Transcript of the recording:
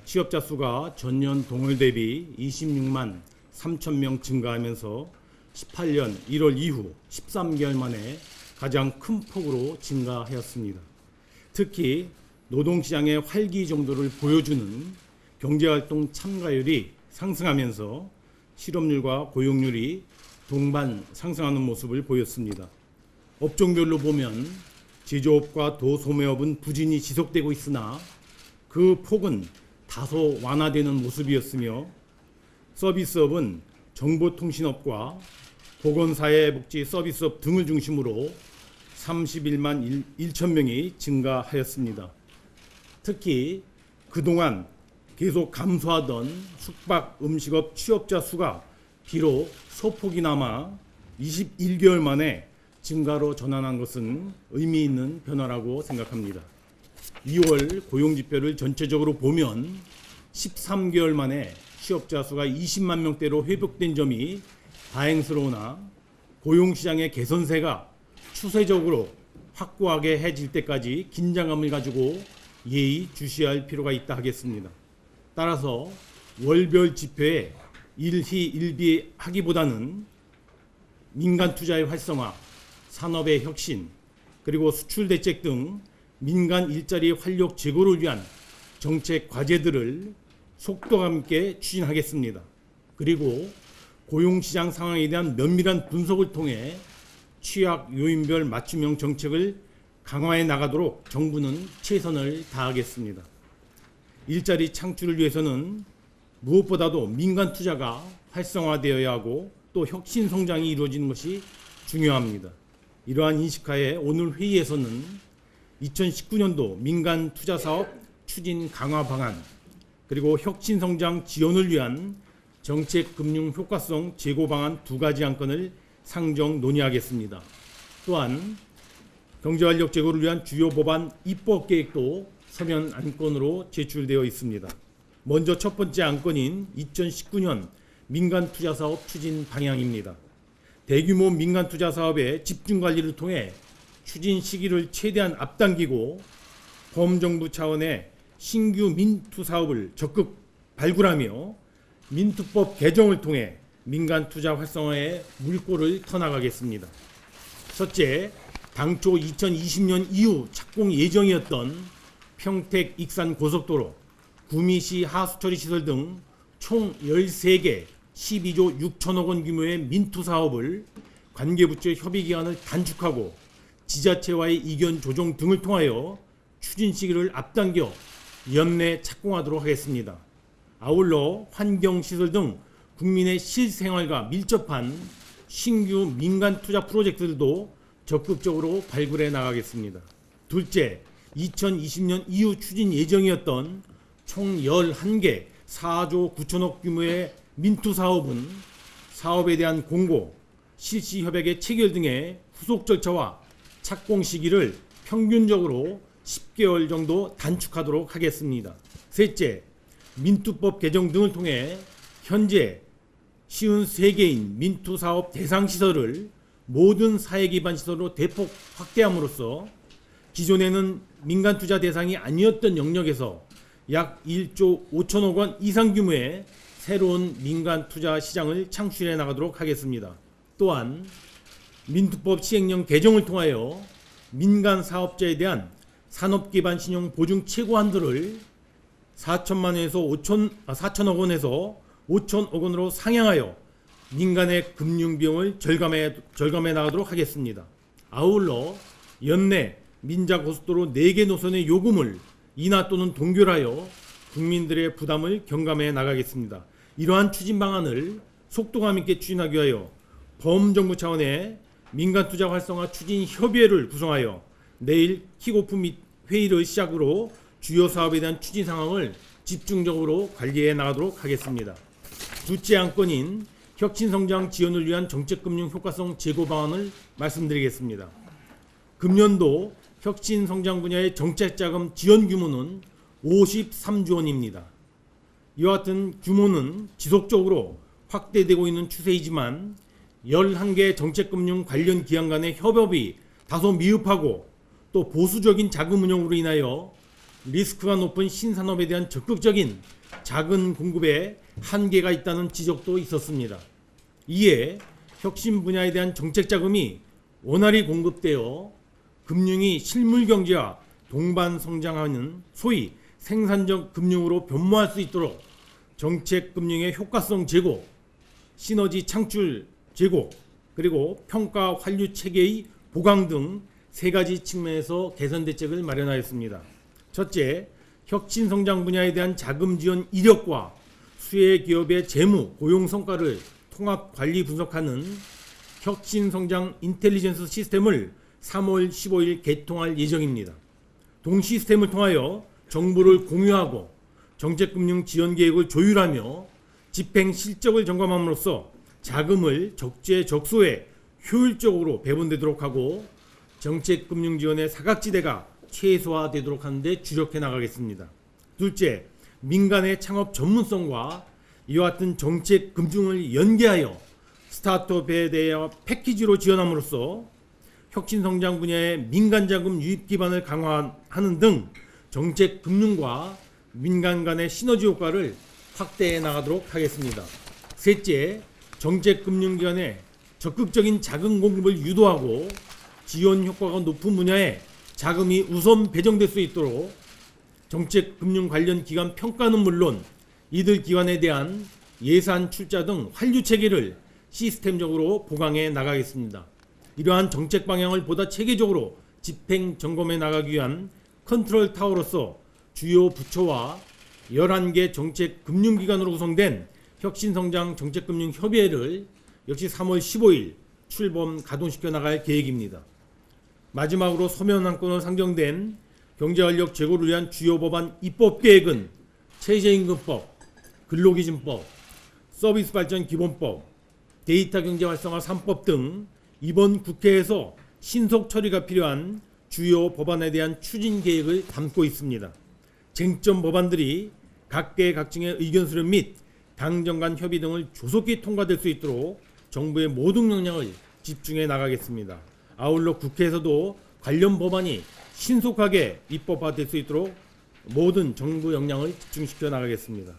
취업자 수가 전년 동월 대비 26만 3천 명 증가하면서 18년 1월 이후 13개월 만에 가장 큰 폭으로 증가하였습니다. 특히 노동시장의 활기 정도를 보여주는 경제활동 참가율이 상승하면서 실업률과 고용률이 동반 상승하는 모습을 보였습니다. 업종별로 보면 제조업과 도소매업은 부진이 지속되고 있으나 그 폭은 다소 완화되는 모습이었으며 서비스업은 정보통신업과 보건사회복지 서비스업 등을 중심으로 31만 1천 명이 증가하였습니다. 특히 그동안 계속 감소하던 숙박 음식업 취업자 수가 비록 소폭이나마 21개월 만에 증가로 전환한 것은 의미 있는 변화라고 생각합니다. 2월 고용지표를 전체적으로 보면 13개월 만에 취업자 수가 20만 명대로 회복된 점이 다행스러우나 고용시장의 개선세가 추세적으로 확고하게 해질 때까지 긴장감을 가지고 예의주시할 필요가 있다 하겠습니다. 따라서 월별 지표에 일희일비하기보다는 민간 투자의 활성화, 산업의 혁신, 그리고 수출 대책 등 민간 일자리 활력 제고를 위한 정책 과제들을 속도감 있게 추진하겠습니다. 그리고 고용시장 상황에 대한 면밀한 분석을 통해 취약 요인별 맞춤형 정책을 강화해 나가도록 정부는 최선을 다하겠습니다. 일자리 창출을 위해서는 무엇보다도 민간 투자가 활성화되어야 하고 또 혁신 성장이 이루어지는 것이 중요합니다. 이러한 인식하에 오늘 회의에서는 2019년도 민간 투자 사업 추진 강화 방안 그리고 혁신 성장 지원을 위한 정책 금융 효과성 제고 방안 2가지 안건을 상정 논의하겠습니다. 또한 경제활력 제고를 위한 주요 법안 입법 계획도 서면 안건으로 제출되어 있습니다. 먼저 첫 번째 안건인 2019년 민간 투자 사업 추진 방향입니다. 대규모 민간 투자 사업의 집중 관리를 통해 추진 시기를 최대한 앞당기고 범정부 차원의 신규 민투 사업을 적극 발굴하며 민투법 개정을 통해 민간 투자 활성화에 물꼬를 터나가겠습니다. 첫째, 당초 2020년 이후 착공 예정이었던 평택 익산 고속도로, 구미시 하수처리 시설 등 총 13개 12조 6천억 원 규모의 민투 사업을 관계부처 협의 기간을 단축하고 지자체와의 이견 조정 등을 통하여 추진 시기를 앞당겨 연내 착공하도록 하겠습니다. 아울러 환경시설 등 국민의 실생활과 밀접한 신규 민간 투자 프로젝트들도 적극적으로 발굴해 나가겠습니다. 둘째, 2020년 이후 추진 예정이었던 총 11개 4조 9천억 규모의 민투 사업은 사업에 대한 공고, 실시 협약의 체결 등의 후속 절차와 착공 시기를 평균적으로 10개월 정도 단축하도록 하겠습니다. 셋째, 민투법 개정 등을 통해 현재 53개인 민투 사업 대상 시설을 모든 사회 기반 시설로 대폭 확대함으로써 기존에는 민간 투자 대상이 아니었던 영역에서 약 1조 5천억 원 이상 규모의 새로운 민간 투자 시장을 창출해 나가도록 하겠습니다. 또한 민투법 시행령 개정을 통하여 민간 사업자에 대한 산업기반 신용 보증 최고 한도를 4천억 원에서 5천억 원으로 상향하여 민간의 금융 비용을 절감해 나가도록 하겠습니다. 아울러 연내 민자고속도로 4개 노선의 요금을 인하 또는 동결하여 국민들의 부담을 경감해 나가겠습니다. 이러한 추진 방안을 속도감 있게 추진하기 위하여 범정부 차원의 민간 투자 활성화 추진 협의회를 구성하여 내일 킥오프 및 회의를 시작으로 주요 사업에 대한 추진 상황을 집중적으로 관리해 나가도록 하겠습니다. 둘째 안건인 혁신성장 지원을 위한 정책금융 효과성 제고 방안을 말씀드리겠습니다. 금년도 혁신성장 분야의 정책자금 지원 규모는 53조 원입니다. 이와 같은 규모는 지속적으로 확대되고 있는 추세이지만 11개 정책금융 관련 기관 간의 협업이 다소 미흡하고 또 보수적인 자금 운용으로 인하여 리스크가 높은 신산업에 대한 적극적인 자금 공급에 한계가 있다는 지적도 있었습니다. 이에 혁신 분야에 대한 정책 자금이 원활히 공급되어 금융이 실물 경제와 동반 성장하는 소위 생산적 금융으로 변모할 수 있도록 정책 금융의 효과성 제고, 시너지 창출 제고, 그리고 평가 환류 체계의 보강 등 세 가지 측면에서 개선 대책을 마련하였습니다. 첫째, 혁신 성장 분야에 대한 자금 지원 이력과 수혜 기업의 재무, 고용 성과를 통합 관리 분석하는 혁신 성장 인텔리전스 시스템을 3월 15일 개통할 예정입니다. 동 시스템을 통하여 정보를 공유하고 정책금융 지원 계획을 조율하며 집행 실적을 점검함으로써 자금을 적재적소에 효율적으로 배분되도록 하고 정책금융 지원의 사각지대가 최소화되도록 하는 데 주력해 나가겠습니다. 둘째, 민간의 창업 전문성과 이와 같은 정책 금융을 연계하여 스타트업에 대해 패키지로 지원함으로써 혁신성장 분야의 민간자금 유입 기반을 강화하는 등 정책 금융과 민간 간의 시너지 효과를 확대해 나가도록 하겠습니다. 셋째, 정책 금융기관의 적극적인 자금 공급을 유도하고 지원 효과가 높은 분야에 자금이 우선 배정될 수 있도록 정책 금융 관련 기관 평가는 물론 이들 기관에 대한 예산 출자 등 환류 체계를 시스템적으로 보강해 나가겠습니다. 이러한 정책 방향을 보다 체계적으로 집행 점검해 나가기 위한 컨트롤 타워로서 주요 부처와 11개 정책 금융기관으로 구성된 혁신성장 정책금융협의회를 역시 3월 15일 출범 가동시켜 나갈 계획입니다. 마지막으로 소면안건으로 상정된 경제활력 제고를 위한 주요 법안 입법 계획은 최저임금법, 근로기준법, 서비스발전기본법, 데이터경제 활성화 3법 등 이번 국회에서 신속 처리가 필요한 주요 법안에 대한 추진 계획을 담고 있습니다. 쟁점 법안들이 각계각층의 의견 수렴 및 당정 간 협의 등을 조속히 통과될 수 있도록 정부의 모든 역량을 집중해 나가겠습니다. 아울러 국회에서도 관련 법안이 신속하게 입법화될 수 있도록 모든 정부 역량을 집중시켜 나가겠습니다.